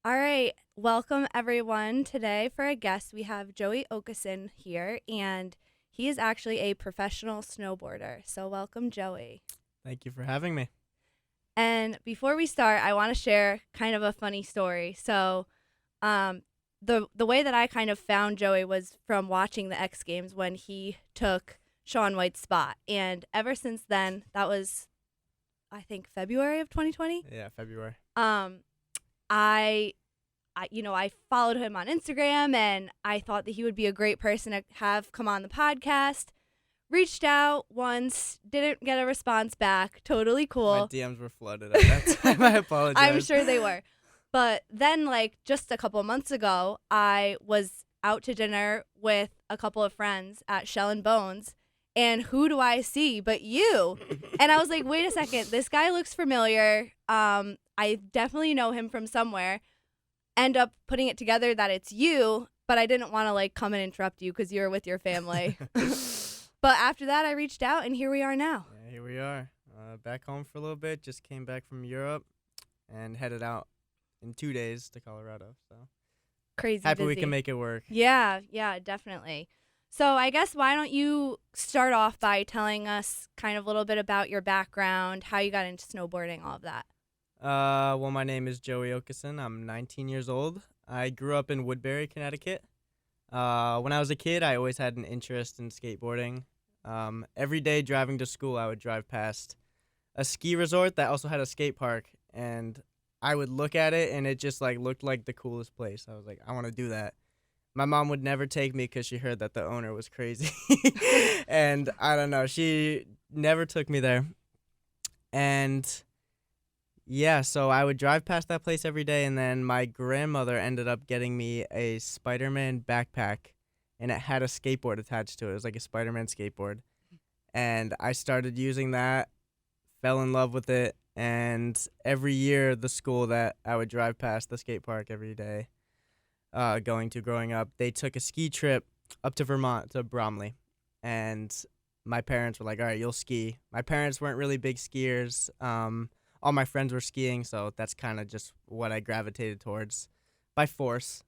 All right, welcome everyone. Today for a guest, we have Joey Okesson here, and he is actually a professional snowboarder. So welcome, Joey. Thank you for having me. And before we start, I want to share kind of a funny story. So, the way that I kind of found Joey was from watching the X Games when he took Shaun White's spot, and ever since then, that was, I think, February of 2020. Yeah, February. I I followed him on Instagram and I thought that he would be a great person to have come on the podcast. Reached out once, didn't get a response back. Totally cool. My DMs were flooded at that time. I apologize. I'm sure they were. But then, like, just a couple months ago, I was out to dinner with a couple of friends at Shell and Bones. And who do I see but you? And I was like, wait a second, this guy looks familiar. I definitely know him from somewhere. End up putting it together that it's you, but I didn't want to like come and interrupt you because you're with your family. But after that, I reached out, and here we are now. Yeah, here we are. Back home for a little bit. Just came back from Europe and headed out in 2 days to Colorado. So Crazy happy busy. we can make it work. Yeah, definitely. So I guess why don't you start off by telling us kind of a little bit about your background, how you got into snowboarding, all of that. Well, my name is Joey Okesson. I'm 19 years old. I grew up in Woodbury, Connecticut. When I was a kid, I always had an interest in skateboarding. Every day driving to school, I would drive past a ski resort that also had a skate park, and I would look at it, and it just like looked like the coolest place. I was like, I want to do that. My mom would never take me because she heard that the owner was crazy, and I don't know, she never took me there. And yeah, so I would drive past that place every day, and then my grandmother ended up getting me a Spider-Man backpack, and it had a skateboard attached to it. It was like a Spider-Man skateboard. And I started using that, fell in love with it, and every year the school that I would drive past the skate park every day growing up, they took a ski trip up to Vermont, to Bromley. And my parents were like, all right, you'll ski. My parents weren't really big skiers. All my friends were skiing, so that's kind of just what I gravitated towards by force.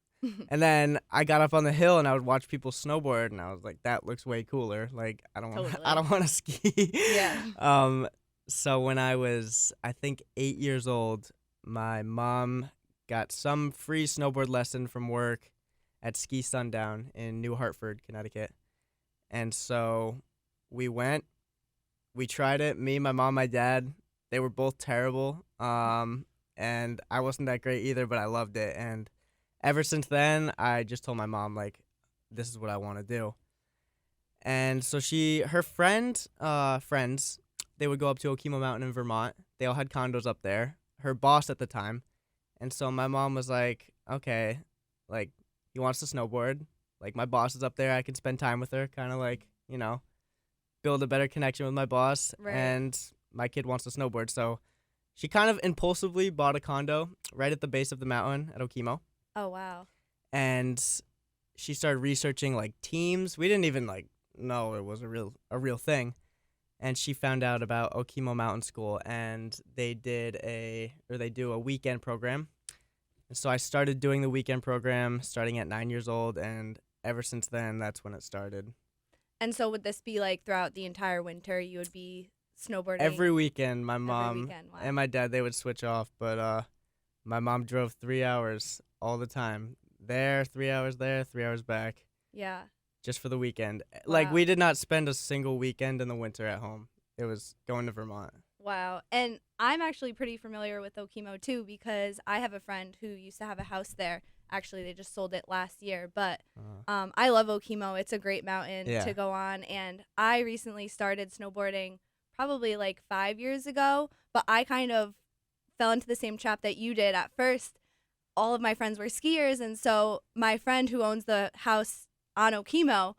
And then I got up on the hill and I would watch people snowboard, and I was like, that looks way cooler. Like I don't want to ski. Yeah. So when I was, I think, 8 years old, my mom got some free snowboard lesson from work at Ski Sundown in New Hartford, Connecticut. And so we went, we tried it, me, my mom, my dad. They were both terrible, and I wasn't that great either, but I loved it. And ever since then, I just told my mom, like, this is what I want to do. And so her friends, they would go up to Okemo Mountain in Vermont. They all had condos up there. Her boss at the time. And so my mom was like, okay, like, he wants to snowboard. Like, my boss is up there. I can spend time with her, kind of like, build a better connection with my boss. Right. And my kid wants to snowboard. So she kind of impulsively bought a condo right at the base of the mountain at Okemo. Oh, wow. And she started researching, like, teams. We didn't even, like, know it was a real thing. And she found out about Okemo Mountain School, and they do a weekend program. And so I started doing the weekend program starting at 9 years old, and ever since then, that's when it started. And so would this be like throughout the entire winter you would be snowboarding? Every weekend, my mom Wow. and my dad, they would switch off, but my mom drove 3 hours all the time. There, 3 hours there, 3 hours back. Yeah. Just for the weekend. Wow. Like, we did not spend a single weekend in the winter at home. It was going to Vermont. Wow. And I'm actually pretty familiar with Okemo, too, because I have a friend who used to have a house there. Actually, they just sold it last year. But I love Okemo. It's a great mountain to go on. And I recently started snowboarding probably like 5 years ago. But I kind of fell into the same trap that you did. At first, all of my friends were skiers. And so my friend who owns the house on Okemo,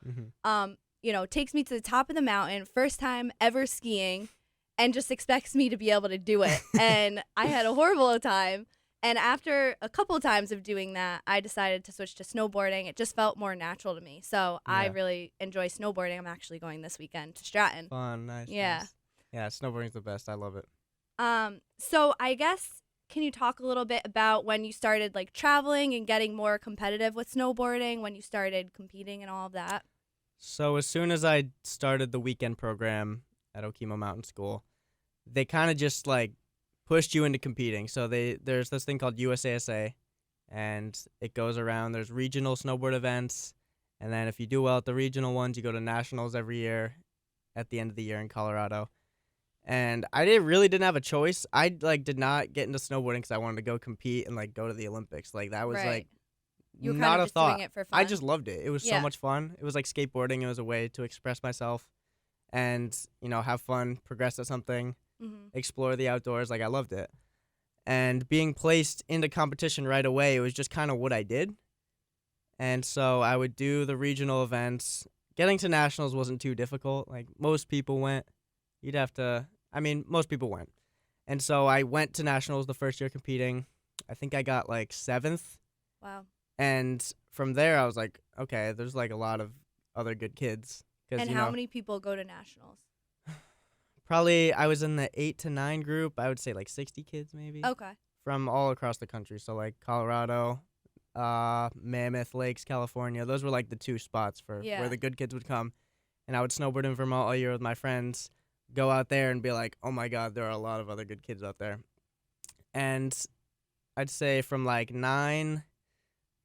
takes me to the top of the mountain, first time ever skiing, and just expects me to be able to do it. And I had a horrible time. And after a couple times of doing that, I decided to switch to snowboarding. It just felt more natural to me. So I really enjoy snowboarding. I'm actually going this weekend to Stratton. Fun, nice. Yeah. Nice. Yeah, snowboarding's the best. I love it. So I guess can you talk a little bit about when you started like traveling and getting more competitive with snowboarding, when you started competing and all of that? So as soon as I started the weekend program at Okemo Mountain School, they kind of just like pushed you into competing. So there's this thing called USASA, and it goes around. There's regional snowboard events, and then if you do well at the regional ones, you go to nationals every year at the end of the year in Colorado. And I really didn't have a choice. I like did not get into snowboarding because I wanted to go compete and like go to the Olympics. Like that was like you were not kind of a just thought. doing it for fun. I just loved it. It was so much fun. It was like skateboarding. It was a way to express myself and, have fun, progress at something, explore the outdoors. Like I loved it. And being placed into competition right away, it was just kind of what I did. And so I would do the regional events. Getting to nationals wasn't too difficult. Like most people went. Most people went. And so I went to nationals the first year competing. I think I got like 7th. Wow. And from there, I was like, okay, there's like a lot of other good kids. And how many people go to nationals? Probably I was in the 8 to 9 group. I would say like 60 kids maybe. Okay. From all across the country. So like Colorado, Mammoth Lakes, California. Those were like the 2 spots for where the good kids would come. And I would snowboard in Vermont all year with my friends. Go out there and be like, oh my God, there are a lot of other good kids out there. And I'd say from like 9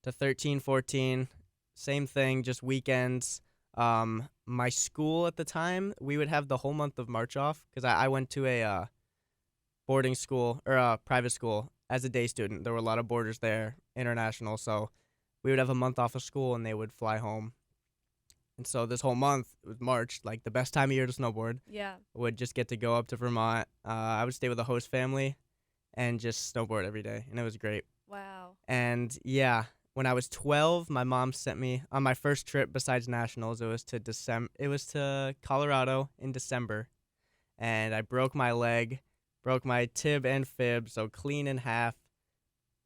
to 13, 14, same thing, just weekends. My school at the time, we would have the whole month of March off because I went to a boarding school or a private school as a day student. There were a lot of boarders there, international, so we would have a month off of school and they would fly home. And so this whole month, it was March, like the best time of year to snowboard. Yeah. Would just get to go up to Vermont. I would stay with a host family and just snowboard every day, and it was great. Wow. And yeah, when I was 12, my mom sent me on my first trip besides nationals. It was to Colorado in December, and I broke my leg, broke my tib and fib, so clean in half.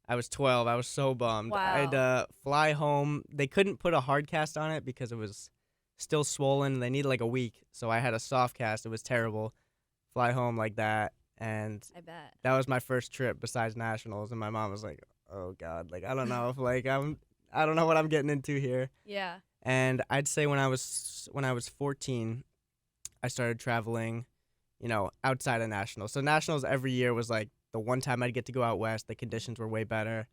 I was 12. I was so bummed. Wow. I had to fly home. They couldn't put a hard cast on it because it was still swollen. They needed like a week, so I had a soft cast. It was terrible. Fly home like that, and I bet that was my first trip besides nationals. And my mom was like, "Oh God, like I don't know if I don't know what I'm getting into here." Yeah. And I'd say when I was 14, I started traveling, outside of nationals. So nationals every year was like the one time I'd get to go out west. The conditions were way better.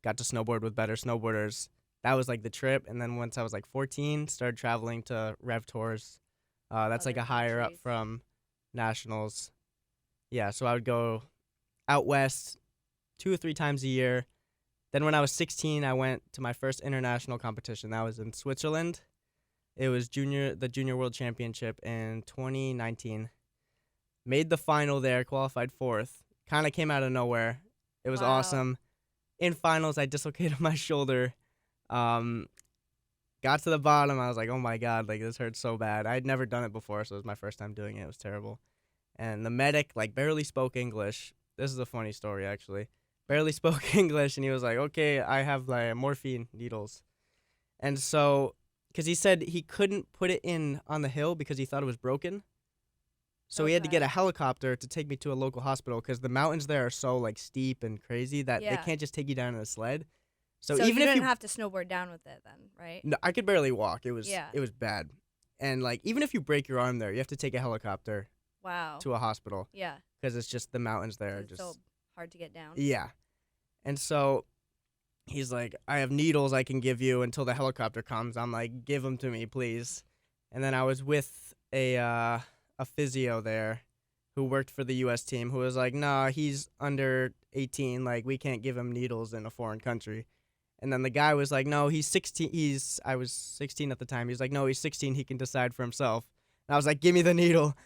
Got to snowboard with better snowboarders. That was like the trip. And then once I was like 14, started traveling to Rev Tours. That's like a higher up from nationals. Yeah, so I would go out west 2 or 3 times a year. Then when I was 16, I went to my first international competition. That was in Switzerland. It was the Junior World Championship in 2019. Made the final there, qualified 4th. Kind of came out of nowhere. It was awesome. In finals, I dislocated my shoulder. Got to the bottom. I was like, oh my God, like this hurts so bad. I'd never done it before, so it was my first time doing it. It was terrible. And the medic like barely spoke English. This is a funny story, actually. Barely spoke English, and he was like, okay, I have like morphine needles. And so, because he said he couldn't put it in on the hill because he thought it was broken. So he had to get a helicopter to take me to a local hospital because the mountains there are so like steep and crazy that they can't just take you down in a sled. So even you didn't have to snowboard down with it then, right? No, I could barely walk. It was bad. And like even if you break your arm there, you have to take a helicopter to a hospital. Yeah. Because it's just the mountains there are just so hard to get down. Yeah. And so he's like, I have needles I can give you until the helicopter comes. I'm like, give them to me, please. And then I was with a physio there who worked for the U.S. team who was like, nah, he's under 18. Like, we can't give him needles in a foreign country. And then the guy was like, no, he's 16. I was 16 at the time. He was like, no, he's 16. He can decide for himself. And I was like, give me the needle.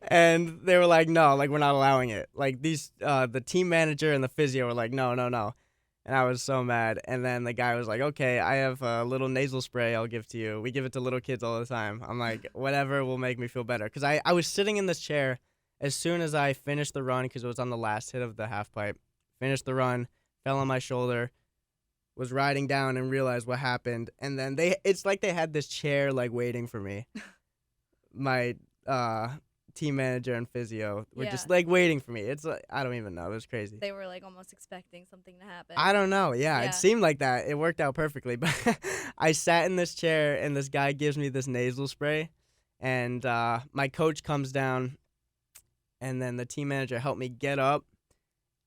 And they were like, no, like, we're not allowing it. Like, the team manager and the physio were like, no, no, no. And I was so mad. And then the guy was like, okay, I have a little nasal spray I'll give to you. We give it to little kids all the time. I'm like, whatever will make me feel better. Because I was sitting in this chair as soon as I finished the run because it was on the last hit of the half pipe. Finished the run, fell on my shoulder, was riding down and realized what happened. And then it's like they had this chair like waiting for me. My team manager and physio were Yeah. just like waiting for me. It's like, I don't even know. It was crazy. They were like almost expecting something to happen. I don't know. Yeah, Yeah. it seemed like that. It worked out perfectly. But I sat in this chair, and this guy gives me this nasal spray, and my coach comes down, and then the team manager helped me get up,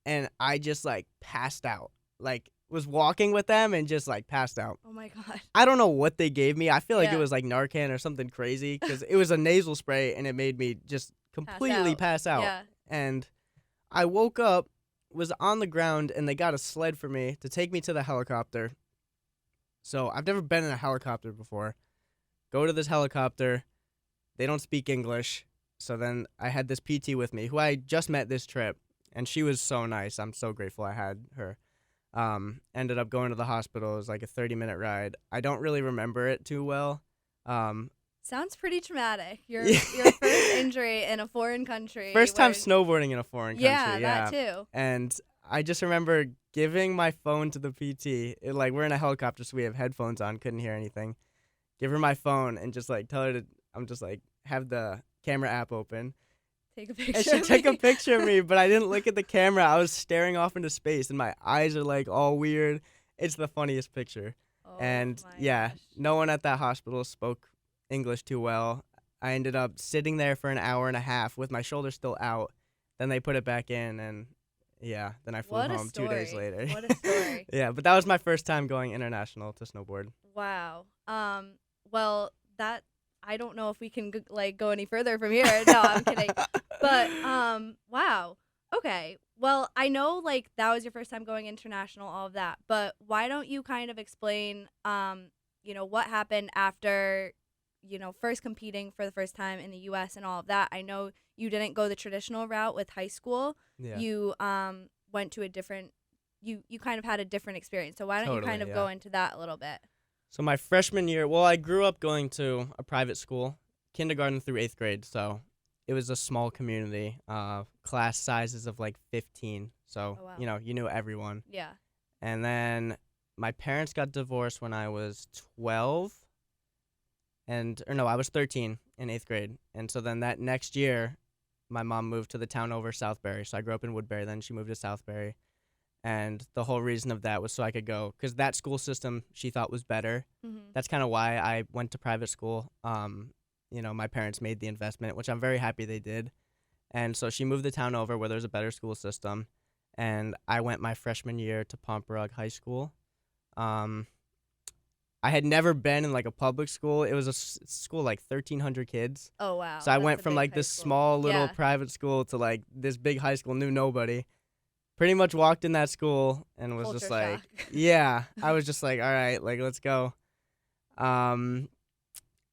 and I just like passed out. Like was walking with them and just like passed out. Oh my god. I don't know what they gave me. I feel like Yeah. it was like Narcan or something crazy because it was a nasal spray and it made me just completely pass out. Yeah. And I woke up, was on the ground, and they got a sled for me to take me to the helicopter. So I've never been in a helicopter before. Go to this helicopter. They don't speak English. So then I had this PT with me who I just met this trip, and she was so nice. I'm so grateful I had her. Ended up going to the hospital. It was like a 30-minute ride. I don't really remember it too well. Sounds pretty traumatic. Your first injury in a foreign country. First time snowboarding in a foreign country. Yeah, that too. And I just remember giving my phone to the PT. We're in a helicopter, so we have headphones on, couldn't hear anything. Give her my phone and just like tell her to, I'm just like, have the camera app open. Take a picture. And she took a picture of me, but I didn't look at the camera. I was staring off into space, and my eyes are like all weird. It's the funniest picture. Oh, and my yeah, gosh. no one at that hospital spoke English too well. I ended up sitting there for an hour and a half with my shoulder still out. Then they put it back in, and yeah, then I flew What a home 2 days story. later. What a story. Yeah, but that was my first time going international to snowboard. Wow. Well, that I don't know if we can go any further from here. No, I'm kidding. But wow. Okay. Well, I know that was your first time going international, all of that. But why don't you kind of explain what happened after first competing for the first time in the US and all of that? I know you didn't go the traditional route with high school. Yeah. You went to a different you kind of had a different experience. So why don't you Totally, kind of yeah. go into that a little bit? So my freshman year, well, I grew up going to a private school, kindergarten through 8th grade. So it was a small community, class sizes of like 15. So, Oh, wow. you knew everyone. Yeah. And then my parents got divorced when I was 12. I was 13 in 8th grade. And so then that next year, my mom moved to the town over Southbury. So I grew up in Woodbury. Then she moved to Southbury. And the whole reason of that was so I could go, because that school system she thought was better. Mm-hmm. That's kind of why I went to private school. My parents made the investment, which I'm very happy they did. And so she moved the town over where there's a better school system. And I went my freshman year to Pomperaug High School. I had never been in like a public school. It was a school like 1,300 kids. Oh, wow. So I That's went a from big like high this school. small little Yeah. private school to like this big high school, knew nobody. Pretty much walked in that school and was just Culture like, shock. yeah, I was just like, all right, like, let's go.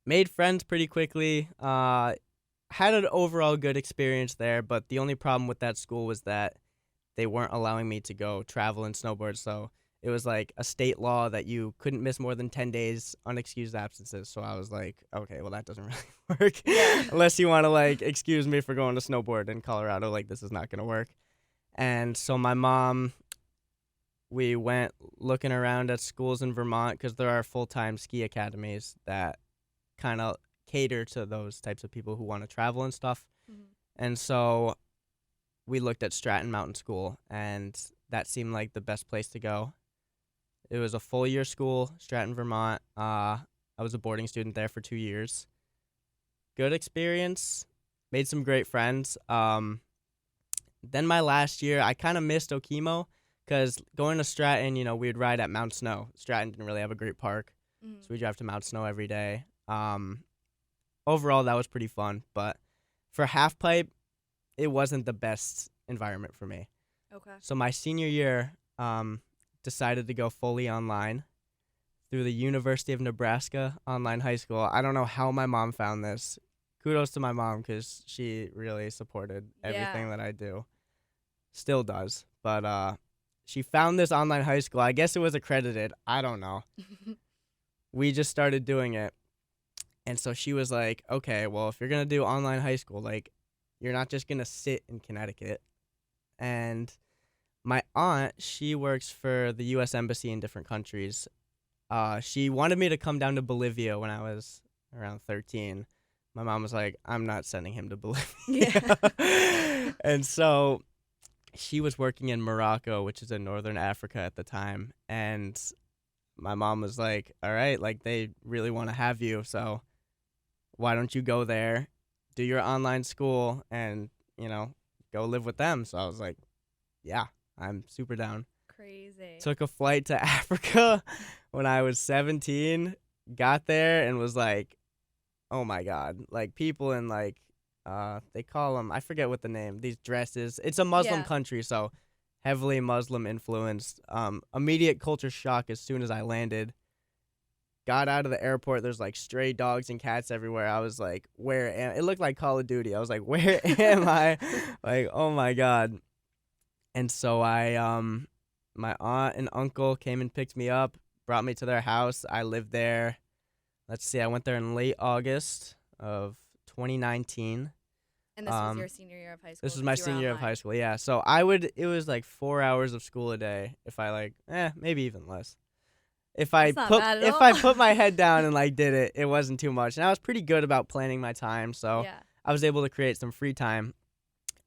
Made friends pretty quickly. Had an overall good experience there, but the only problem with that school was that they weren't allowing me to go travel and snowboard. So it was like a state law that you couldn't miss more than 10 days unexcused absences. So I was like, okay, well, that doesn't really work. Yeah. Unless you want to like excuse me for going to snowboard in Colorado, like this is not going to work. And so my mom, we went looking around at schools in Vermont because there are full-time ski academies that kind of cater to those types of people who want to travel and stuff. Mhm. And so we looked at Stratton Mountain School, and that seemed like the best place to go. It was a full-year school, Stratton, Vermont. I was a boarding student there for 2 years. Good experience. Made some great friends. Then my last year, I kind of missed Okemo because going to Stratton, we would ride at Mount Snow. Stratton didn't really have a great park, Mhm. so we drive to Mount Snow every day. Overall, that was pretty fun, but for halfpipe, it wasn't the best environment for me. Okay. So my senior year, decided to go fully online through the University of Nebraska online high school. I don't know how my mom found this. Kudos to my mom because she really supported everything that I do. Still does. But she found this online high school. I guess it was accredited. I don't know. We just started doing it. And so she was like, okay, well, if you're going to do online high school, like, you're not just going to sit in Connecticut. And my aunt, she works for the U.S. Embassy in different countries. She wanted me to come down to Bolivia when I was around 13. my mom was like, I'm not sending him to Bolivia. Yeah. And so she was working in Morocco, which is in northern Africa at the time. And my mom was like, all right, like they really want to have you. So why don't you go there, do your online school, and, go live with them. So I was like, yeah, I'm super down. Crazy. Took a flight to Africa when I was 17, got there and was like, oh my God, like people in like, they call them, I forget what the name, these dresses. It's a Muslim country, so heavily Muslim influenced. Immediate culture shock as soon as I landed. Got out of the airport, there's like stray dogs and cats everywhere. I was like, it looked like Call of Duty. I was like, where am I? Like, oh my God. And so my aunt and uncle came and picked me up, brought me to their house. I lived there. Let's see, I went there in late August of 2019. And this was your senior year of high school? This was my senior year of high school, yeah. So it was like 4 hours of school a day, if I maybe even less. If I put my head down and like did it, it wasn't too much. And I was pretty good about planning my time, so I was able to create some free time.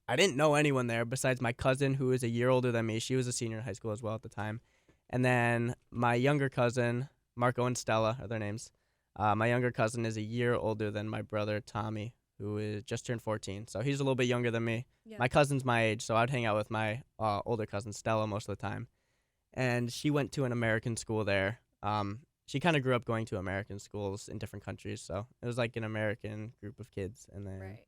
I didn't know anyone there besides my cousin, who is a year older than me. She was a senior in high school as well at the time. And then my younger cousin, Marco and Stella are their names. My younger cousin is a year older than my brother, Tommy, who is just turned 14. So he's a little bit younger than me. Yeah. My cousin's my age, so I'd hang out with my older cousin, Stella, most of the time. And she went to an American school there. She kind of grew up going to American schools in different countries. So it was like an American group of kids. And then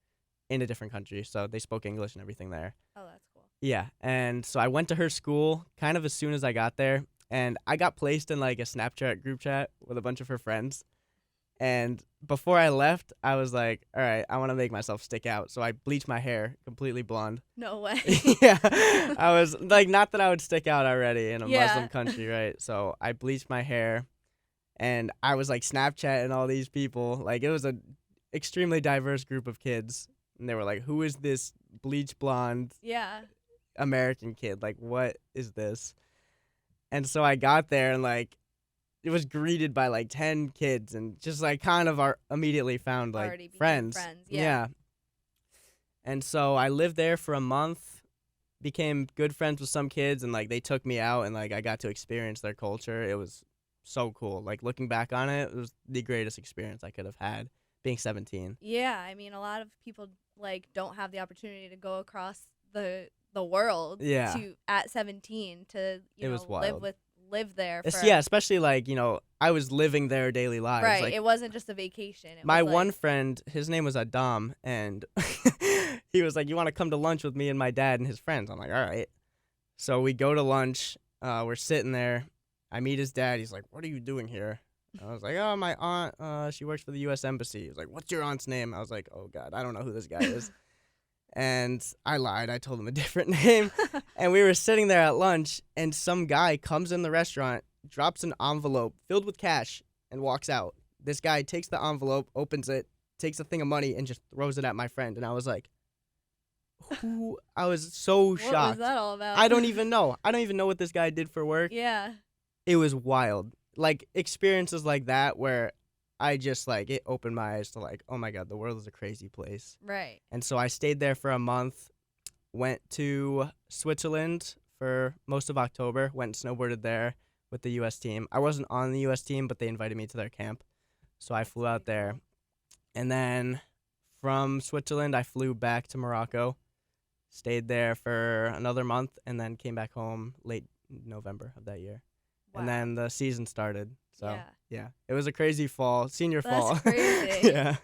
in a different country, so they spoke English and everything there. Oh, that's cool. Yeah, and so I went to her school kind of as soon as I got there, and I got placed in like a Snapchat group chat with a bunch of her friends. And before I left, I was like, all right, I want to make myself stick out, so I bleached my hair completely blonde. No way. Yeah, I was like, not that I would stick out already in a Muslim country, right? So I bleached my hair, and I was like Snapchatting all these people. Like, it was a extremely diverse group of kids. And they were like, who is this bleach blonde American kid? Like, what is this? And so I got there and, like, it was greeted by, like, 10 kids and just, like, kind of immediately found, like, friends. Yeah. And so I lived there for a month, became good friends with some kids, and, like, they took me out and, like, I got to experience their culture. It was so cool. Like, looking back on it, it was the greatest experience I could have had being 17. Yeah, I mean, a lot of people like don't have the opportunity to go across the world at 17 to live there especially like I was living their daily lives, right? Like, it wasn't just a vacation. My one friend, his name was Adam, and he was like, you want to come to lunch with me and my dad and his friends? I'm like, all right. So we go to lunch, we're sitting there, I meet his dad. He's like, what are you doing here? I was like, oh, my aunt, she works for the U.S. Embassy. He was like, what's your aunt's name? I was like, oh, God, I don't know who this guy is. And I lied. I told him a different name. And we were sitting there at lunch, and some guy comes in the restaurant, drops an envelope filled with cash, and walks out. This guy takes the envelope, opens it, takes a thing of money, and just throws it at my friend. And I was like, who? I was so shocked. What was that all about? I don't even know. I don't even know what this guy did for work. Yeah. It was wild. Like, experiences like that where I just, like, it opened my eyes to, like, oh, my God, the world is a crazy place. Right. And so I stayed there for a month, went to Switzerland for most of October, went and snowboarded there with the U.S. team. I wasn't on the U.S. team, but they invited me to their camp. So I flew out there. And then from Switzerland, I flew back to Morocco, stayed there for another month, and then came back home late November of that year. Wow. And then the season started. So, yeah. It was a crazy fall, senior fall. That's crazy. Yeah.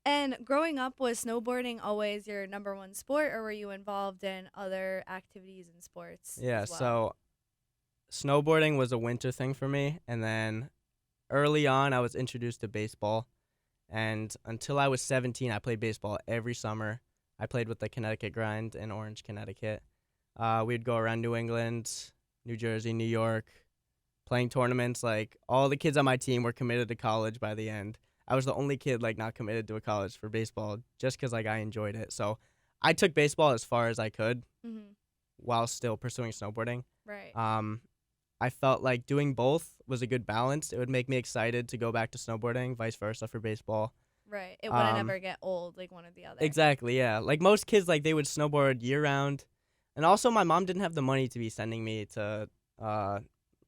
And growing up, was snowboarding always your number one sport, or were you involved in other activities and sports? Yeah, as well? So snowboarding was a winter thing for me. And then early on, I was introduced to baseball. And until I was 17, I played baseball every summer. I played with the Connecticut Grind in Orange, Connecticut. We'd go around New England, New Jersey, New York, playing tournaments. Like, all the kids on my team were committed to college by the end. I was the only kid, like, not committed to a college for baseball just because, like, I enjoyed it. So I took baseball as far as I could while still pursuing snowboarding. Right. I felt like doing both was a good balance. It would make me excited to go back to snowboarding, vice versa for baseball. Right. It wouldn't ever get old, like one or the other. Exactly, yeah. Like most kids, like they would snowboard year round. And also my mom didn't have the money to be sending me to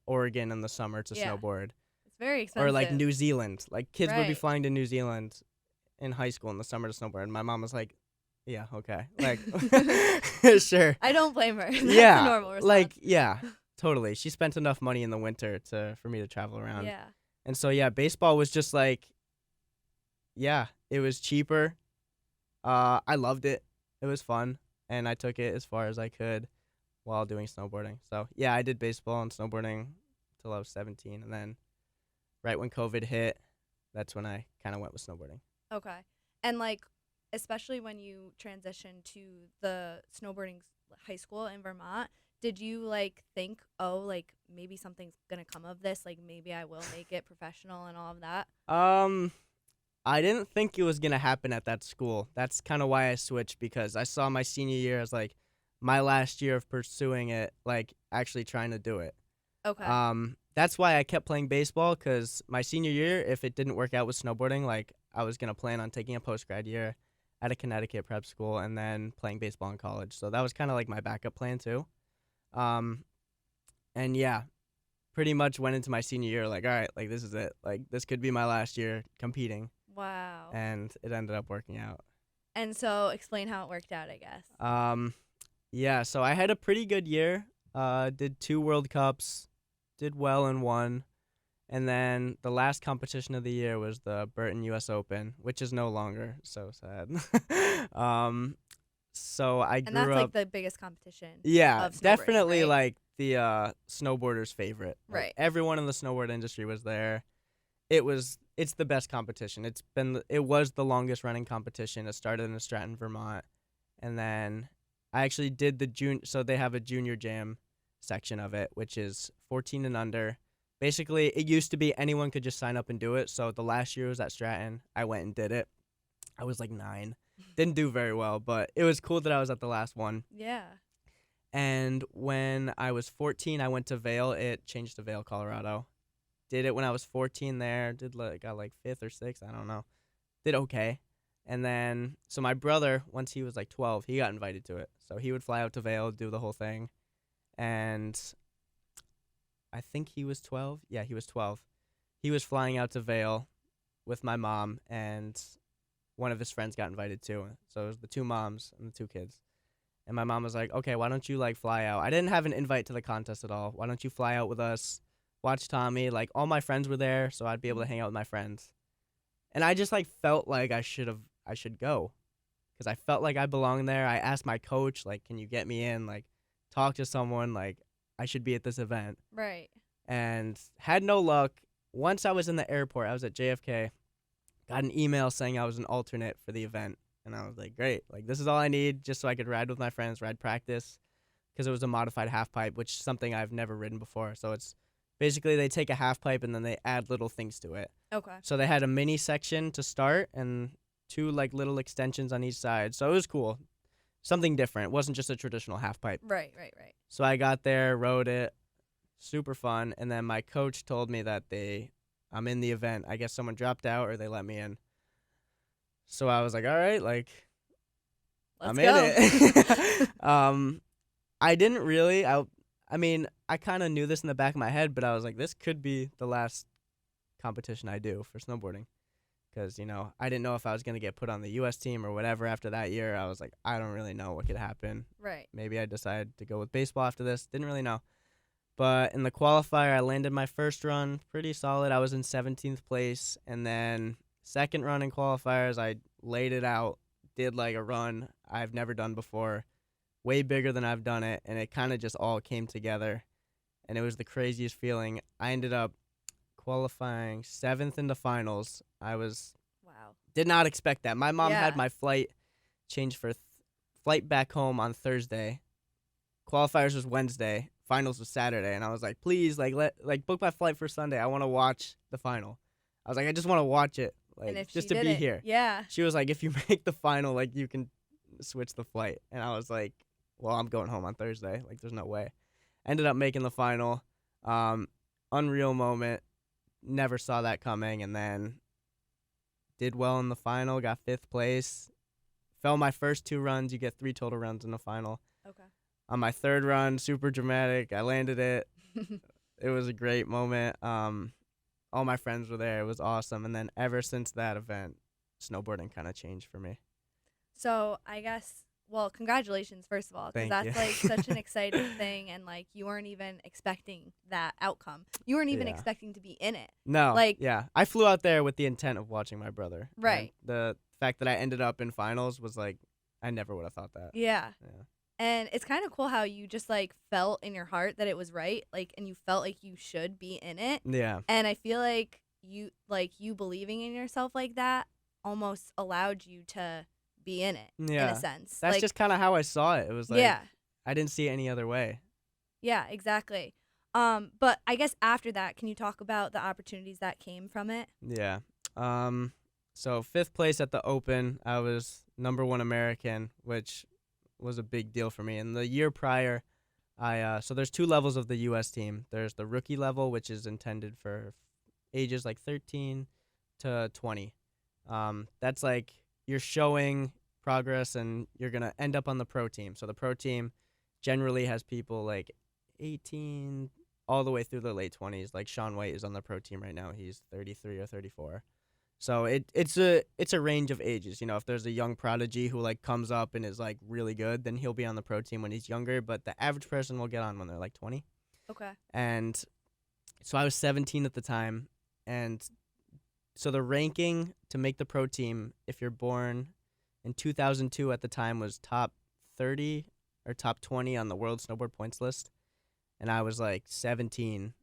Oregon in the summer to snowboard. It's very expensive. Or like New Zealand. Like kids would be Right. flying to New Zealand in high school in the summer to snowboard. And my mom was like, yeah, okay. Like, sure. I don't blame her. That's Yeah. a normal response. Like, yeah, totally. She spent enough money in the winter for me to travel around. Yeah. And so, yeah, baseball was just like, yeah, it was cheaper. I loved it. It was fun. And I took it as far as I could while doing snowboarding. So, yeah, I did baseball and snowboarding till I was 17. And then right when COVID hit, that's when I kind of went with snowboarding. Okay. And, like, especially when you transitioned to the snowboarding high school in Vermont, did you, like, think, oh, like, maybe something's going to come of this? Like, maybe I will make it professional and all of that? I didn't think it was going to happen at that school. That's kind of why I switched, because I saw my senior year as, like, my last year of pursuing it, like, actually trying to do it. Okay. That's why I kept playing baseball, because my senior year, if it didn't work out with snowboarding, like, I was going to plan on taking a post-grad year at a Connecticut prep school and then playing baseball in college. So that was kind of like my backup plan too. And yeah, pretty much went into my senior year like, all right, like this is it. Like this could be my last year competing. Wow. And it ended up working out. And so explain how it worked out, I guess. Yeah, so I had a pretty good year. Did 2 World Cups, did well in one. And then the last competition of the year was the Burton Us Open, which is no longer. So sad. So I grew up. And that's like the biggest competition. Yeah, of definitely right? like the snowboarder's favorite. Like, right. everyone in the snowboard industry was there. It's the best competition. It was the longest running competition. It started in Stratton, Vermont, and then I actually did so they have a junior jam section of it, which is 14 and under. Basically, it used to be anyone could just sign up and do it. So the last year was at Stratton. I went and did it. I was like 9. Didn't do very well, but it was cool that I was at the last one. Yeah. And when I was 14, I went to Vail. It changed to Vail, Colorado. Did it when I was 14 there. Got like 5th or 6th. I don't know. Did okay. And then, so my brother, once he was like 12, he got invited to it. So he would fly out to Vail, do the whole thing. And I think he was 12. Yeah, he was 12. He was flying out to Vail with my mom, and one of his friends got invited too. So it was the 2 moms and the 2 kids. And my mom was like, okay, why don't you like fly out? I didn't have an invite to the contest at all. Why don't you fly out with us, watch Tommy? Like all my friends were there, so I'd be able to hang out with my friends. And I just like felt like I should go, because I felt like I belonged there. I asked my coach, like, can you get me in? Like, talk to someone. Like, I should be at this event. Right. And had no luck. Once I was in the airport, I was at JFK, got an email saying I was an alternate for the event. And I was like, great. Like, this is all I need just so I could ride with my friends, ride practice, because it was a modified half pipe, which is something I've never ridden before. So it's basically they take a half pipe and then they add little things to it. Okay. So they had a mini section to start and 2 like little extensions on each side. So it was cool. Something different. It wasn't just a traditional half pipe. Right. So I got there, rode it, super fun, and then my coach told me that I'm in the event. I guess someone dropped out or they let me in. So I was like, all right, like, Let's I'm go. in it. I didn't really. I mean, I kind of knew this in the back of my head, but I was like, this could be the last competition I do for snowboarding. Because, I didn't know if I was going to get put on the U.S. team or whatever after that year. I was like, I don't really know what could happen. Right. Maybe I decided to go with baseball after this. Didn't really know. But in the qualifier, I landed my first run pretty solid. I was in 17th place. And then second run in qualifiers, I laid it out, did like a run I've never done before, way bigger than I've done it. And it kind of just all came together. And it was the craziest feeling. I ended up qualifying 7th in the finals. Did not expect that. My mom had my flight changed for flight back home on Thursday. Qualifiers was Wednesday. Finals was Saturday. And I was like, please, book my flight for Sunday. I want to watch the final. I was like, I just want to watch it, just to be here. Yeah. She was like, if you make the final, you can switch the flight. And I was like, well, I'm going home on Thursday. There's no way. Ended up making the final. Unreal moment. Never saw that coming. And then did well in the final, got 5th place. Fell my first 2 runs. You get 3 total runs in the final. Okay. On my 3rd run, super dramatic. I landed it. It was a great moment. All my friends were there. It was awesome. And then ever since that event, snowboarding kind of changed for me. So I guess, well, congratulations, first of all, because Thank that's you. like such an exciting thing, and like you weren't even expecting that outcome. You weren't even Yeah. expecting to be in it. No. Like- yeah. I flew out there with the intent of watching my brother. Right. And the fact that I ended up in finals was like, I never would have thought that. Yeah. Yeah. And it's kind of cool how you just like felt in your heart that it was right, like, and you felt like you should be in it. Yeah. And I feel like you believing in yourself like that almost allowed you to be in it in Yeah. a sense. That's like, just kind of how I saw it. It was like, yeah. I didn't see it any other way. Yeah, exactly. But I guess after that, can you talk about the opportunities that came from it? Yeah. So 5th place at the Open. I was #1 American, which was a big deal for me. And the year prior, so there's 2 levels of the U.S. team. There's the rookie level, which is intended for ages like 13 to 20. That's like you're showing progress and you're going to end up on the pro team. So the pro team generally has people like 18 all the way through the late 20s. Like Sean White is on the pro team right now. He's 33 or 34. So it's a range of ages. You know, if there's a young prodigy who like comes up and is like really good, then he'll be on the pro team when he's younger. But the average person will get on when they're like 20. Okay. And so I was 17 at the time. And so the ranking to make the pro team, if you're born in 2002 at the time, was top 30 or top 20 on the world snowboard points list. And I was like 17.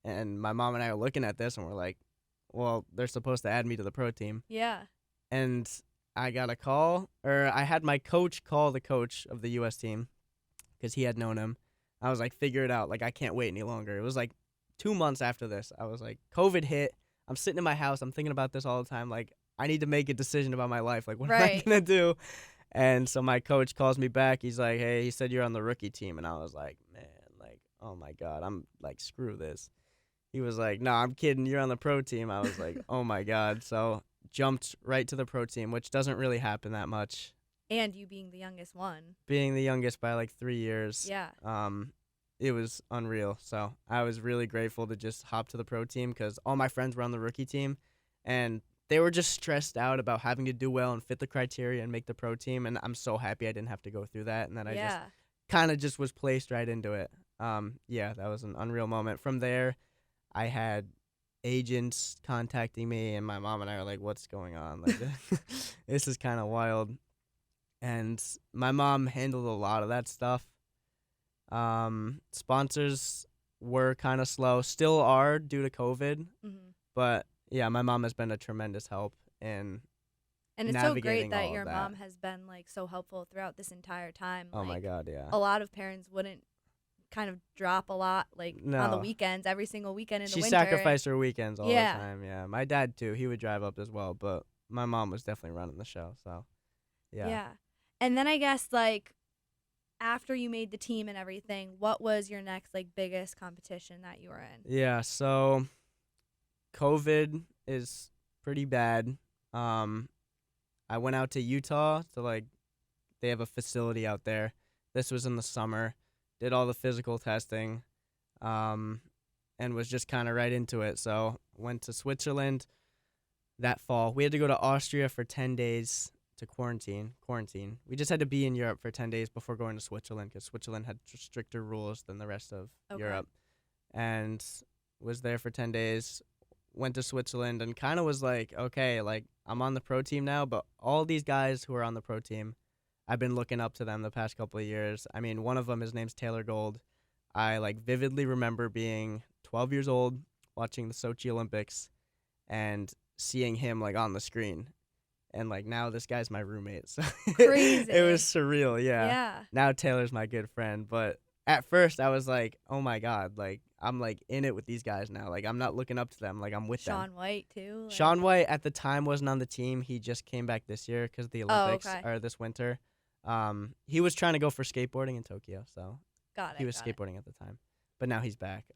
And my mom and I are looking at this and we're like, well, they're supposed to add me to the pro team. Yeah. And I got a call, or I had my coach call the coach of the U.S. team because he had known him. I was like, figure it out. Like, I can't wait any longer. It was like 2 months after this. I was like, COVID hit. I'm sitting in my house. I'm thinking about this all the time. Like, I need to make a decision about my life. Like, what am I Right. going to do? And so my coach calls me back. He's like, hey, he said you're on the rookie team. And I was like, man, like, oh, my God. I'm like, screw this. He was like, no, I'm kidding. You're on the pro team. I was like, oh, my God. So jumped right to the pro team, which doesn't really happen that much. And you being the youngest one. Being the youngest by like 3 years. Yeah. It was unreal. So I was really grateful to just hop to the pro team because all my friends were on the rookie team. And they were just stressed out about having to do well and fit the criteria and make the pro team. And I'm so happy I didn't have to go through that and that I just kind of just was placed right into it. Yeah, that was an unreal moment. From there, I had agents contacting me, and my mom and I were like, what's going on? Like, this is kind of wild. And my mom handled a lot of that stuff. Sponsors were kind of slow, still are due to COVID. Mm-hmm. But, yeah, my mom has been a tremendous help in And it's so great navigating that all your of that. mom has been like so helpful throughout this entire time. Oh, my Like, God, yeah. a lot of parents wouldn't kind of drop a lot like on the No. weekends, every single weekend in She the winter. sacrificed her weekends all Yeah. the time, yeah. My dad, too, he would drive up as well, but my mom was definitely running the show, so, yeah. And then I guess like after you made the team and everything, what was your next like biggest competition that you were in? Yeah, so COVID is pretty bad. I went out to Utah to like, they have a facility out there. This was in the summer. Did all the physical testing, and was just kind of right into it. So went to Switzerland that fall. We had to go to Austria for 10 days to quarantine. We just had to be in Europe for 10 days before going to Switzerland because Switzerland had stricter rules than the rest of Europe. And was there for 10 days, went to Switzerland and kind of was like, okay, like I'm on the pro team now, but all these guys who are on the pro team, I've been looking up to them the past couple of years. I mean, one of them, his name's Taylor Gold. I like vividly remember being 12 years old, watching the Sochi Olympics and seeing him like on the screen. And like now this guy's my roommate. So Crazy. It was surreal, yeah. Yeah. Now Taylor's my good friend, but at first I was like, "Oh my God, like I'm like in it with these guys now. Like I'm not looking up to them, like I'm with them." Shaun White too. Like, Shaun White at the time wasn't on the team. He just came back this year because the Olympics okay. are this winter. He was trying to go for skateboarding in Tokyo, so got it. he was got it. skateboarding at the time. But now he's back.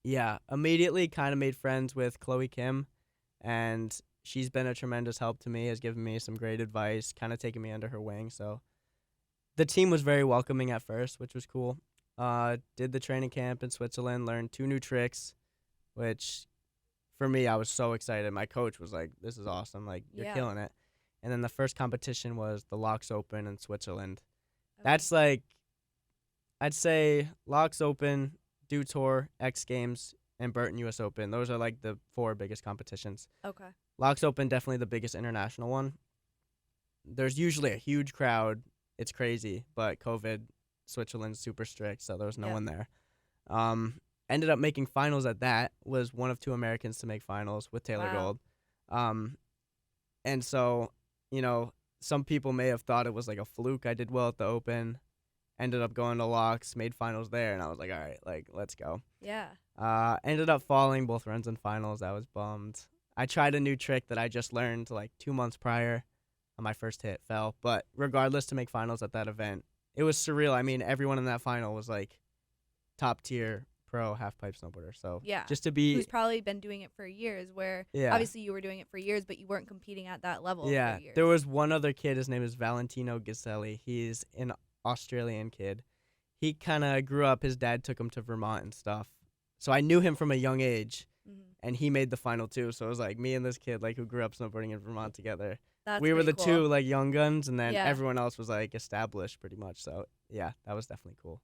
Yeah, immediately kind of made friends with Chloe Kim, and she's been a tremendous help to me, has given me some great advice, kind of taken me under her wing. So the team was very welcoming at first, which was cool. Did the training camp in Switzerland, learned 2 new tricks, which for me, I was so excited. My coach was like, this is awesome. Like, you're killing it. And then the first competition was the Locks Open in Switzerland. Okay. That's like, I'd say Locks Open, Dew Tour, X Games, and Burton US Open. Those are like the 4 biggest competitions. Okay. Locks Open, definitely the biggest international one. There's usually a huge crowd. It's crazy, but COVID, Switzerland's super strict, so there was no one there. Ended up making finals at that. Was one of 2 Americans to make finals with Taylor Gold. And so, some people may have thought it was like a fluke. I did well at the Open. Ended up going to Locks, made finals there, and I was like, all right, like, let's go. Yeah. Ended up falling both runs in finals. I was bummed. I tried a new trick that I just learned like 2 months prior. On my first hit, fell. But regardless, to make finals at that event, it was surreal. I mean, everyone in that final was like top tier pro half-pipe snowboarder. So just to be... Who's probably been doing it for years, where obviously you were doing it for years, but you weren't competing at that level for years. There was one other kid. His name is Valentino Giselli. He's an Australian kid. He kind of grew up. His dad took him to Vermont and stuff. So I knew him from a young age, and he made the final too. So it was like me and this kid like who grew up snowboarding in Vermont together. We were the cool. 2 like young guns, and then everyone else was like established pretty much. So yeah, that was definitely cool.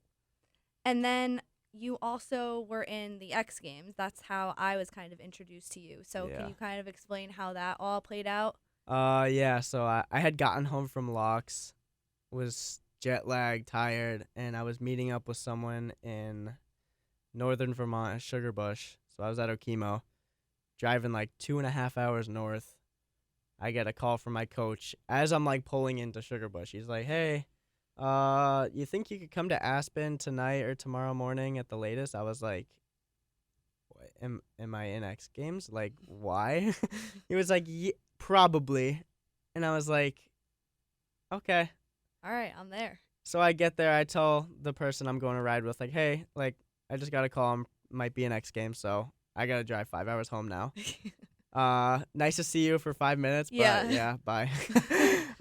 And then you also were in the X Games. That's how I was kind of introduced to you. So can you kind of explain how that all played out? So I had gotten home from Locks, was jet lagged, tired, and I was meeting up with someone in northern Vermont, Sugarbush. So I was at Okemo, driving like 2.5 hours north. I get a call from my coach as I'm like pulling into Sugarbush. He's like, hey, you think you could come to Aspen tonight or tomorrow morning at the latest? I was like, what, am I in X Games? Like, why? He was like, yeah, probably. And I was like, okay. All right, I'm there. So I get there. I tell the person I'm going to ride with, like, hey, like, I just got a call. Might be an X Games, so I got to drive 5 hours home now. Nice to see you for 5 minutes, but yeah, bye.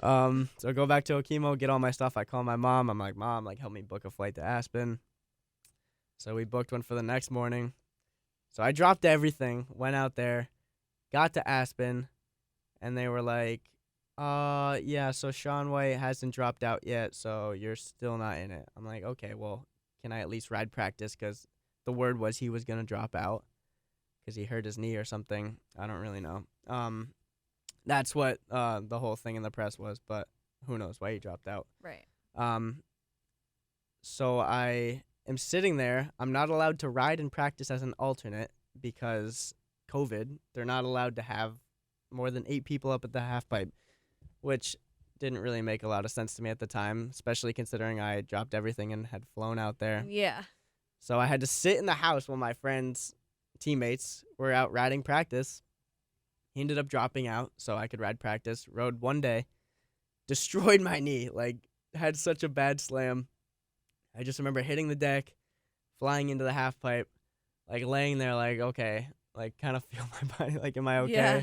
So I go back to Okemo, get all my stuff. I call my mom. I'm like, Mom, like, help me book a flight to Aspen. So we booked one for the next morning. So I dropped everything, went out there, got to Aspen, and they were like, yeah, so Sean White hasn't dropped out yet, so you're still not in it. I'm like, okay, well, can I at least ride practice? Because the word was he was going to drop out because he hurt his knee or something. I don't really know. That's what the whole thing in the press was, but who knows why he dropped out. Right. So I am sitting there. I'm not allowed to ride and practice as an alternate because COVID. They're not allowed to have more than 8 people up at the halfpipe, which didn't really make a lot of sense to me at the time, especially considering I had dropped everything and had flown out there. Yeah. So I had to sit in the house while my friends' teammates were out riding practice. He ended up dropping out so I could ride practice. Rode one day, destroyed my knee, like had such a bad slam. I just remember hitting the deck, flying into the half pipe, like laying there like, okay, like kind of feel my body, like, am I okay? Yeah.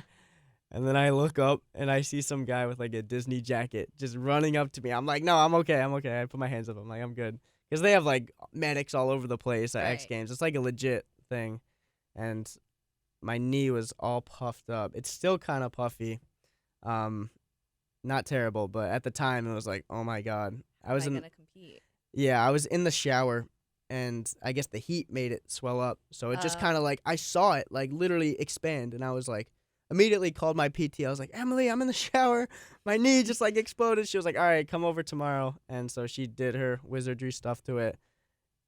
And then I look up and I see some guy with like a Disney jacket just running up to me. I'm like, no, I'm okay. I put my hands up. I'm like, I'm good. Because they have like medics all over the place at X Games. It's like a legit thing. And my knee was all puffed up. It's still kind of puffy. Not terrible, but at the time it was like, oh my God. Am I going to compete? Yeah, I was in the shower and I guess the heat made it swell up. So it just kind of like, I saw it like literally expand and I was like, immediately called my PT. I was like, Emily, I'm in the shower. My knee just like exploded. She was like, all right, come over tomorrow. And so she did her wizardry stuff to it.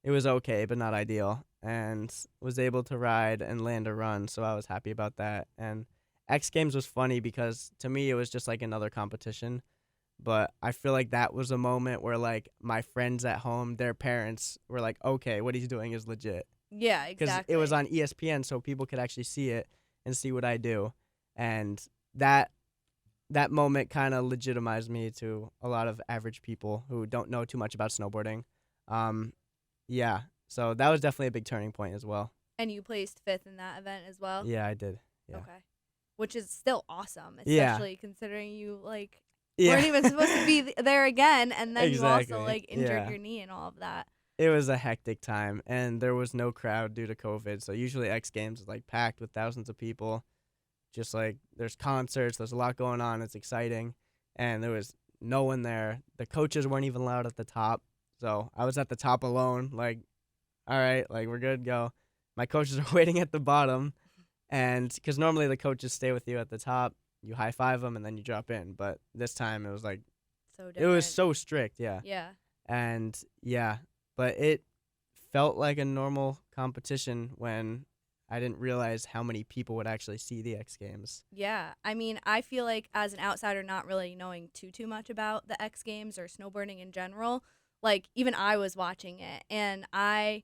It was okay, but not ideal. And was able to ride and land a run. So I was happy about that. And X Games was funny because to me it was just like another competition. But I feel like that was a moment where like my friends at home, their parents were like, okay, what he's doing is legit. Yeah, exactly. Because it was on ESPN, so people could actually see it and see what I do. And that moment kind of legitimized me to a lot of average people who don't know too much about snowboarding. Yeah, so that was definitely a big turning point as well. And you placed 5th in that event as well? Yeah, I did. Yeah. Okay. which is still awesome, Yeah. especially considering you like Yeah. weren't even supposed to be there again, and then you also Exactly. like injured Yeah. your knee and all of that. It was a hectic time, and there was no crowd due to COVID. So usually X Games is like packed with thousands of people. Just like there's concerts, there's a lot going on. It's exciting, and there was no one there. The coaches weren't even allowed at the top, so I was at the top alone. Like, all right, like we're good, go. My coaches are waiting at the bottom, and because normally the coaches stay with you at the top, you high five them, and then you drop in. But this time it was like So it was different. so strict, yeah. Yeah. And yeah, but it felt like a normal competition when I didn't realize how many people would actually see the X Games. Yeah. I mean, I feel like as an outsider not really knowing too much about the X Games or snowboarding in general, like even I was watching it, and I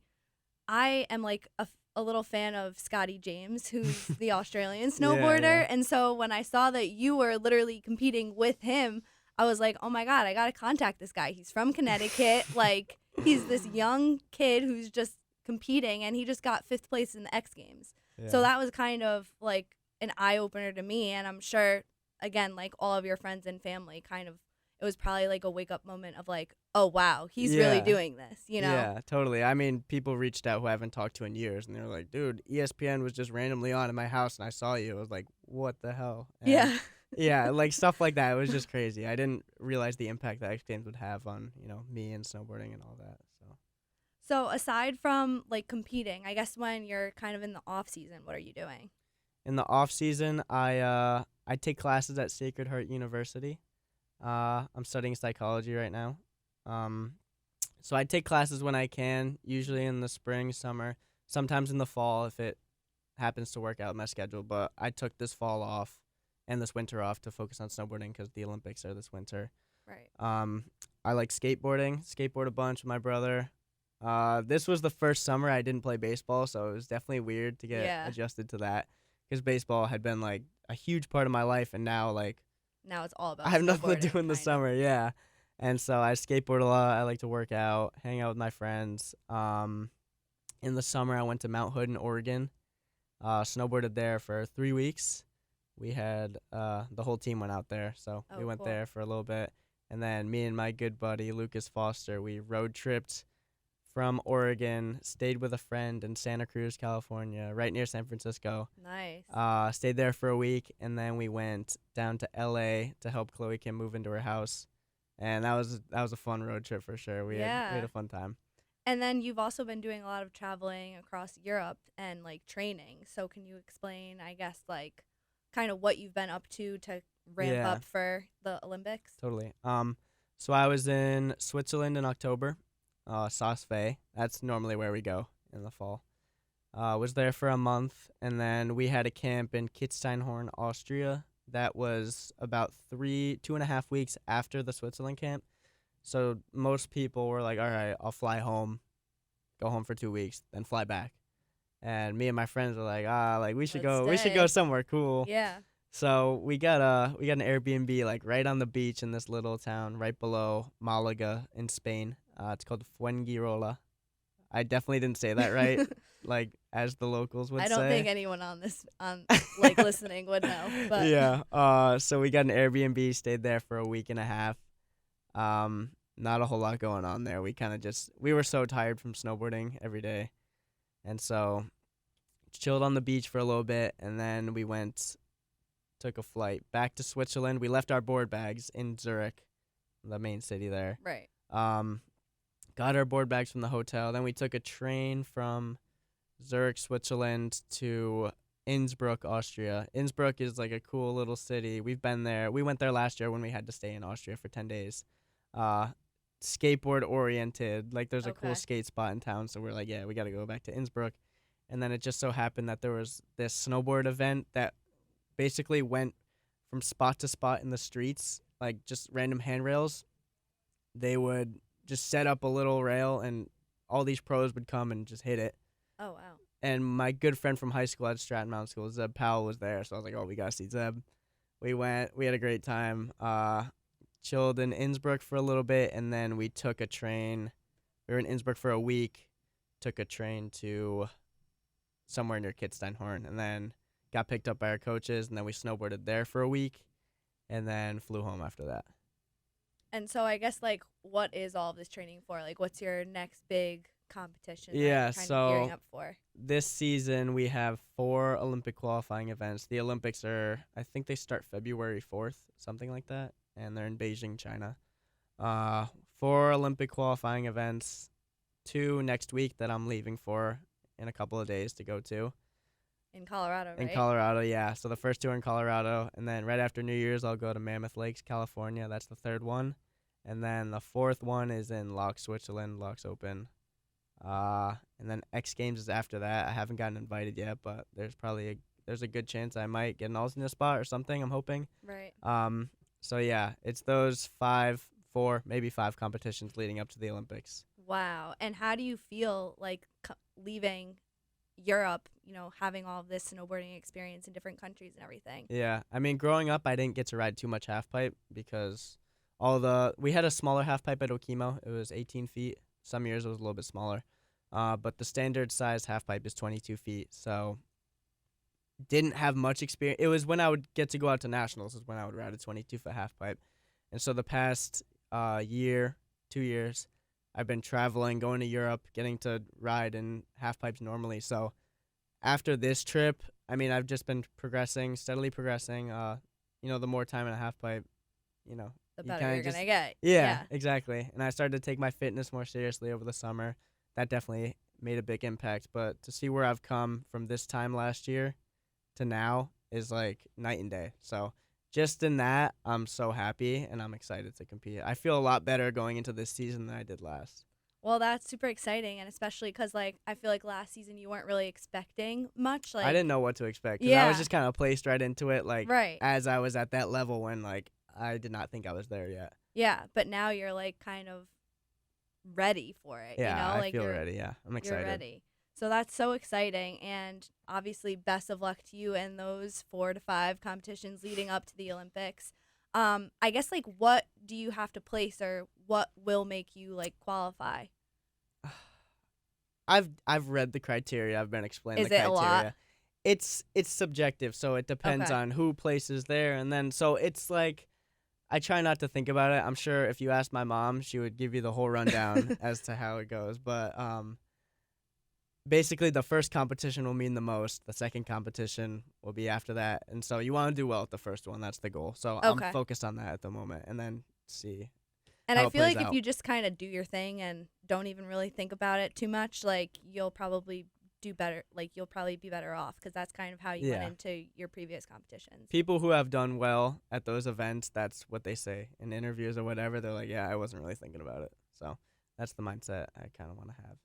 am like a little fan of Scotty James, who's the Australian snowboarder. Yeah. And so when I saw that you were literally competing with him, I was like, oh my God, I got to contact this guy. He's from Connecticut. Like, he's this young kid who's just competing, and he just got 5th place in the X Games. Yeah. So that was kind of like an eye opener to me. And I'm sure, again, like all of your friends and family it was probably like a wake up moment of like, oh, wow, he's really Yeah. doing this, you know? Yeah, totally. I mean, people reached out who I haven't talked to in years, and they were like, dude, ESPN was just randomly on in my house, and I saw you. I was like, what the hell? And Yeah. yeah, like stuff like that. It was just crazy. I didn't realize the impact that X Games would have on, me and snowboarding and all that. So aside from like competing, I guess when you're kind of in the off season, what are you doing? In the off season, I take classes at Sacred Heart University. I'm studying psychology right now. So I take classes when I can, usually in the spring, summer, sometimes in the fall if it happens to work out my schedule. But I took this fall off and this winter off to focus on snowboarding because the Olympics are this winter. Right. I like skateboard a bunch with my brother. This was the first summer I didn't play baseball, so it was definitely weird to get adjusted to that because baseball had been like a huge part of my life, and now it's all about I have nothing to snowboarding, do in the kind of. summer, yeah. And so I skateboard a lot. I like to work out, hang out with my friends. In the summer, I went to Mount Hood in Oregon, snowboarded there for 3 weeks. We had the whole team went out there, so we went cool. there for a little bit. And then me and my good buddy, Lucas Foster, we road tripped from Oregon, stayed with a friend in Santa Cruz, California, right near San Francisco. Nice. Stayed there for a week, and then we went down to LA to help Chloe Kim move into her house. And that was a fun road trip for sure. We had a fun time. And then you've also been doing a lot of traveling across Europe and like training. So can you explain, I guess, like kind of what you've been up to ramp up for the Olympics? Totally. So I was in Switzerland in October, Saas-Fee. That's normally where we go in the fall. Was there for a month, and then we had a camp in Kitzsteinhorn, Austria. That was about 2.5 weeks after the Switzerland camp. So most people were like, all right, I'll fly home, go home for 2 weeks, then fly back. And me and my friends were like, we should go somewhere cool. Yeah. So we got an Airbnb like right on the beach in this little town right below Malaga in Spain. It's called Fuengirola. I definitely didn't say that right, like as the locals would say. I don't think anyone on like listening would know. But yeah. So we got an Airbnb, stayed there for a week and a half. Not a whole lot going on there. We were so tired from snowboarding every day, and so chilled on the beach for a little bit, and then we took a flight back to Switzerland. We left our board bags in Zurich, the main city there. Right. Got our board bags from the hotel. Then we took a train from Zurich, Switzerland to Innsbruck, Austria. Innsbruck is like a cool little city. We've been there. We went there last year when we had to stay in Austria for 10 days. Skateboard oriented. Like there's a cool skate spot in town. So we're like, yeah, we got to go back to Innsbruck. And then it just so happened that there was this snowboard event that basically went from spot to spot in the streets, like just random handrails. They would just set up a little rail, and all these pros would come and just hit it. Oh, wow. And my good friend from high school at Stratton Mountain School, Zeb Powell, was there. So I was like, oh, we got to see Zeb. We went. We had a great time. Chilled in Innsbruck for a little bit, and then we took a train. We were in Innsbruck for a week, took a train to somewhere near Kitzsteinhorn, and then got picked up by our coaches, and then we snowboarded there for a week, and then flew home after that. And so I guess, like, what is all of this training for? Like, what's your next big competition that Yeah, you're kind so of gearing up for? this season we have 4 Olympic qualifying events. The Olympics are, I think they start February 4th, something like that, and they're in Beijing, China. 4 Olympic qualifying events, 2 next week that I'm leaving for in a couple of days to go to. In Colorado, right? In Colorado, yeah. So the first 2 are in Colorado, and then right after New Year's, I'll go to Mammoth Lakes, California. That's the 3rd one. And then the 4th one is in Loch, Switzerland, Loch's Open. And then X Games is after that. I haven't gotten invited yet, but there's a good chance I might get an alternate spot or something, I'm hoping. Right. So yeah, it's those 4, maybe 5 competitions leading up to the Olympics. Wow. And how do you feel like leaving Europe, having all of this snowboarding experience in different countries and everything? Yeah, I mean, growing up, I didn't get to ride too much half pipe because we had a smaller half pipe at Okemo. It was 18 feet. Some years it was a little bit smaller. But the standard size half pipe is 22 feet. So didn't have much experience. It was when I would get to go out to nationals is when I would ride a 22-foot half pipe. And so the past year, 2 years, I've been traveling, going to Europe, getting to ride in half pipes normally. So after this trip, I mean, I've just been steadily progressing. The more time in a half pipe, the better you're going to get. Yeah, exactly. And I started to take my fitness more seriously over the summer. That definitely made a big impact. But to see where I've come from this time last year to now is like night and day. So just in that, I'm so happy, and I'm excited to compete. I feel a lot better going into this season than I did last. Well, that's super exciting, and especially because, I feel like last season you weren't really expecting much. I didn't know what to expect. 'Cause Yeah. I was just kind of placed right into it, right. as I was at that level when, I did not think I was there yet. Yeah, but now you're, kind of ready for it, Yeah, I feel ready, yeah. I'm excited. You're ready. So that's so exciting, and obviously best of luck to you in those 4 to 5 competitions leading up to the Olympics. I guess, what do you have to place, or what will make you, qualify? I've read the criteria. I've been explaining the criteria. Is it a lot? It's subjective, so it depends on who places there, and then so it's I try not to think about it. I'm sure if you asked my mom, she would give you the whole rundown as to how it goes. But basically, the first competition will mean the most. The second competition will be after that. And so you want to do well at the first one. That's the goal. So I'm focused on that at the moment, and then see. And I feel like if you just kind of do your thing and don't even really think about it too much, you'll probably do better. You'll probably be better off, because that's kind of how you went into your previous competitions. People who have done well at those events, that's what they say in interviews or whatever. They're like, yeah, I wasn't really thinking about it. So that's the mindset I kind of want to have.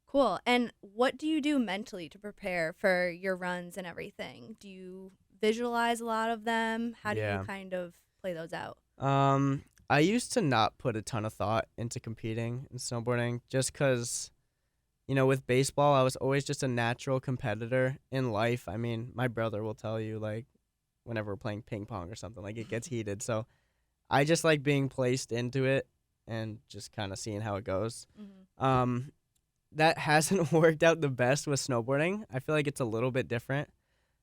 Cool. And what do you do mentally to prepare for your runs and everything? Do you visualize a lot of them? How do you kind of play those out? I used to not put a ton of thought into competing in snowboarding just because, with baseball, I was always just a natural competitor in life. I mean, my brother will tell you, whenever we're playing ping pong or something, it gets heated. So I just like being placed into it and just kind of seeing how it goes. Mm-hmm. That hasn't worked out the best with snowboarding. I feel like it's a little bit different.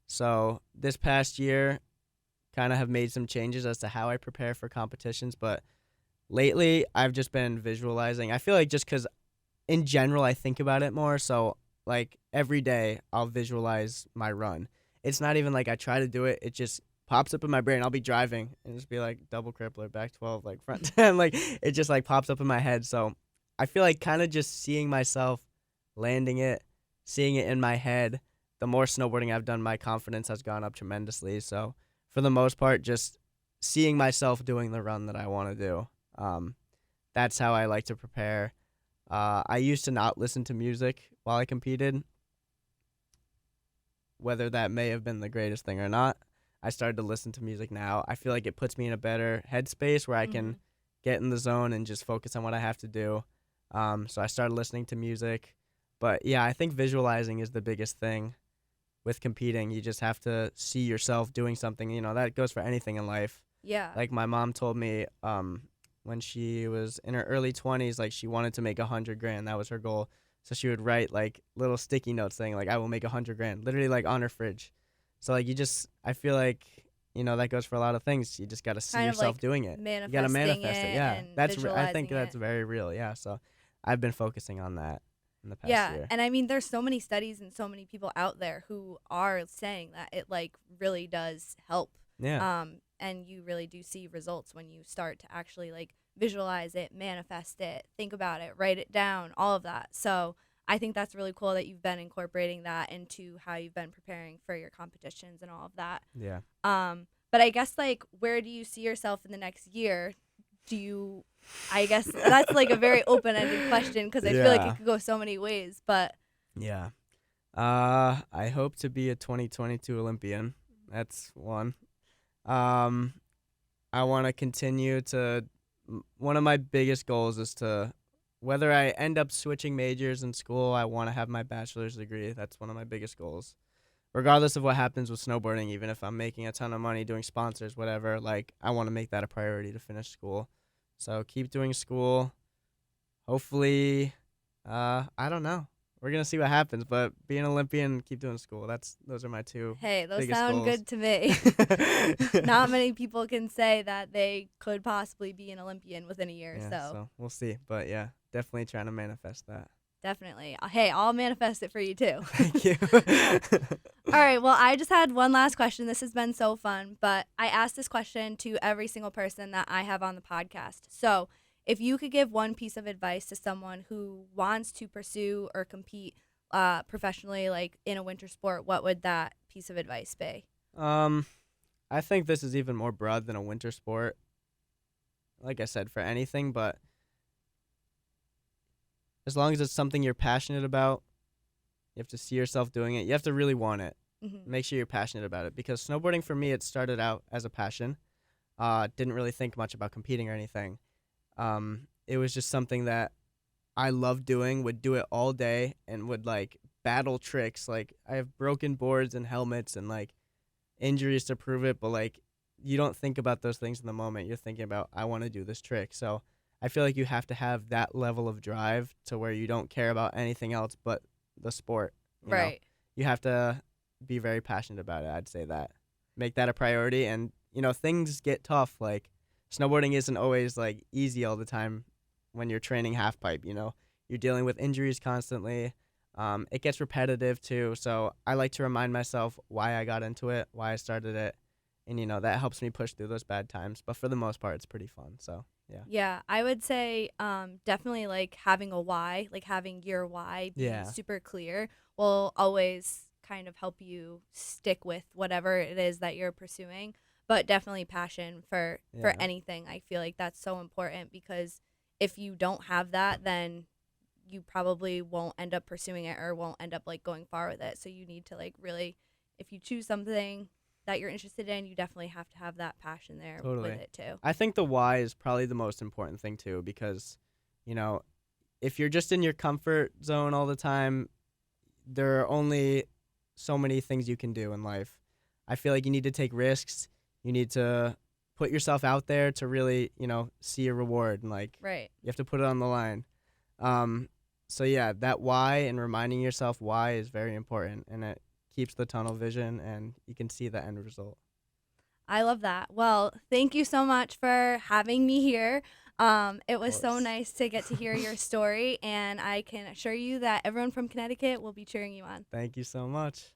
So this past year, kind of have made some changes as to how I prepare for competitions. But lately, I've just been visualizing. I feel like just because in general, I think about it more. So every day, I'll visualize my run. It's not even I try to do it. It just pops up in my brain. I'll be driving and just be double crippler, back 12, front 10. It just pops up in my head. So I feel kind of just seeing myself landing it, seeing it in my head. The more snowboarding I've done, my confidence has gone up tremendously. So for the most part, just seeing myself doing the run that I want to do. That's how I like to prepare. I used to not listen to music while I competed. Whether that may have been the greatest thing or not, I started to listen to music now. I feel like it puts me in a better headspace where I can get in the zone and just focus on what I have to do. So I started listening to music. But yeah, I think visualizing is the biggest thing with competing. You just have to see yourself doing something. That goes for anything in life. Yeah. My mom told me when she was in her early 20s, she wanted to make $100,000. That was her goal. So she would write little sticky notes saying I will make $100,000, literally on her fridge. So like I feel like, that goes for a lot of things. You just got to see Kind of yourself like doing it. You got to manifesting manifest it. it Yeah. and I think visualizing that's it. very real. Yeah. So I've been focusing on that in the past Yeah, year. and I mean, there's so many studies and so many people out there who are saying that it like really does help. Yeah. And you really do see results when you start to actually like visualize it, manifest it, think about it, write it down, all of that. So I think that's really cool that you've been incorporating that into how you've been preparing for your competitions and all of that. Yeah. But I guess like where do you see yourself in the next year? I guess that's like a very open-ended question because I feel like it could go so many ways, but yeah. I hope to be a 2022 Olympian. That's one. I want to continue to one of my biggest goals is to, whether I end up switching majors in school, I want to have my bachelor's degree. That's one of my biggest goals. Regardless of what happens with snowboarding, even if I'm making a ton of money doing sponsors, whatever, like I want to make that a priority to finish school. So keep doing school. Hopefully, I don't know. We're gonna see what happens, but be an Olympian, keep doing school. Those are my two. Hey, those biggest sound goals. good to me. Not many people can say that they could possibly be an Olympian within a year. Yeah, So we'll see. But yeah, definitely trying to manifest that. definitely. Hey, I'll manifest it for you too. Thank you. All right. Well, I just had one last question. This has been so fun, but I asked this question to every single person that I have on the podcast. So if you could give one piece of advice to someone who wants to pursue or compete professionally, like in a winter sport, what would that piece of advice be? I think this is even more broad than a winter sport. Like I said, for anything, but as long as it's something you're passionate about, you have to see yourself doing it. You have to really want it. Mm-hmm. Make sure you're passionate about it, because snowboarding for me, it started out as a passion. Didn't really think much about competing or anything. It was just something that I loved doing, would do it all day, and would like battle tricks. Like I have broken boards and helmets and like injuries to prove it, but like you don't think about those things in the moment. You're thinking about, I want to do this trick. So I feel like you have to have that level of drive to where you don't care about anything else but the sport. You know? You have to be very passionate about it. I'd say that. Make that a priority, and things get tough. Like snowboarding isn't always like easy all the time when you're training half pipe. You're dealing with injuries constantly. It gets repetitive too. So I like to remind myself why I got into it, why I started it, and that helps me push through those bad times. But for the most part, it's pretty fun. So yeah. Yeah, I would say definitely like having a why, like having your why be super clear will always kind of help you stick with whatever it is that you're pursuing. But definitely passion for anything. I feel like that's so important, because if you don't have that, then you probably won't end up pursuing it or won't end up like going far with it. So you need to like really, if you choose something that you're interested in, you definitely have to have that passion there with it too. I think the why is probably the most important thing too, because, if you're just in your comfort zone all the time, there are only so many things you can do in life. I feel like you need to take risks. You need to put yourself out there to really, see a reward, and like you have to put it on the line. So yeah, that why and reminding yourself why is very important, and it keeps the tunnel vision and you can see the end result. I love that. Well, thank you so much for having me here. It was so nice to get to hear your story, and I can assure you that everyone from Connecticut will be cheering you on. Thank you so much.